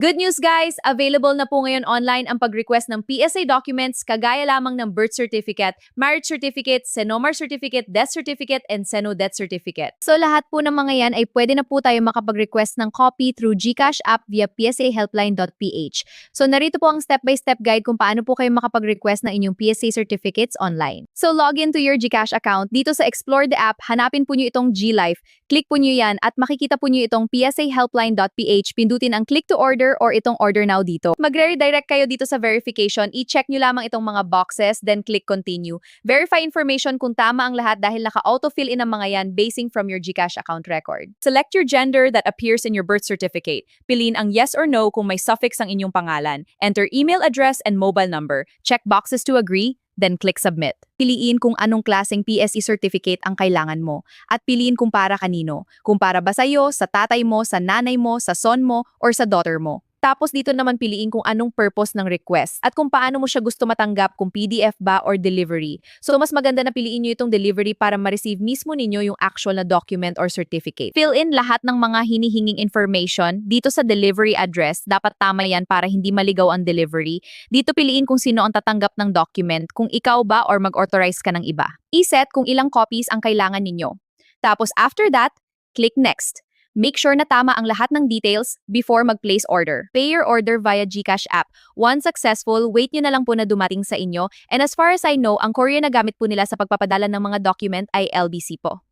Good news guys! Available na po ngayon online ang pag-request ng PSA documents kagaya lamang ng birth certificate, marriage certificate, Senomar certificate, death certificate, and Seno death certificate. So lahat po ng mga yan ay pwede na po tayo makapag-request ng copy through GCash app via psahelpline.ph. So narito po ang step-by-step guide kung paano po kayo makapag-request ng inyong PSA certificates online. So log in to your GCash account. Dito sa Explore the app, hanapin po nyo itong GLife. Click po nyo yan at makikita po nyo itong psahelpline.ph. Pindutin ang click to order or itong order now dito. Magre-redirect kayo dito sa verification. I-check nyo lamang itong mga boxes, then click continue. Verify information kung tama ang lahat dahil naka-autofill in ang mga yan basing from your GCash account record. Select your gender that appears in your birth certificate. Piliin ang yes or no kung may suffix ang inyong pangalan. Enter email address and mobile number. Check boxes to agree, then click submit. Piliin kung anong klaseng PSE certificate ang kailangan mo at piliin kung para kanino. Kung para ba sa'yo, sa tatay mo, sa nanay mo, sa son mo, or sa daughter mo. Tapos dito naman piliin kung anong purpose ng request at kung paano mo siya gusto matanggap, kung PDF ba or delivery. So mas maganda na piliin nyo itong delivery para ma-receive mismo ninyo yung actual na document or certificate. Fill in lahat ng mga hinihinging information dito sa delivery address. Dapat tama yan para hindi maligaw ang delivery. Dito piliin kung sino ang tatanggap ng document, kung ikaw ba or mag-authorize ka ng iba. I-set kung ilang copies ang kailangan ninyo. Tapos after that, click next. Make sure na tama ang lahat ng details before mag-place order. Pay your order via GCash app. Once successful, wait nyo na lang po na dumating sa inyo. And as far as I know, ang courier na gamit po nila sa pagpapadala ng mga document ay LBC po.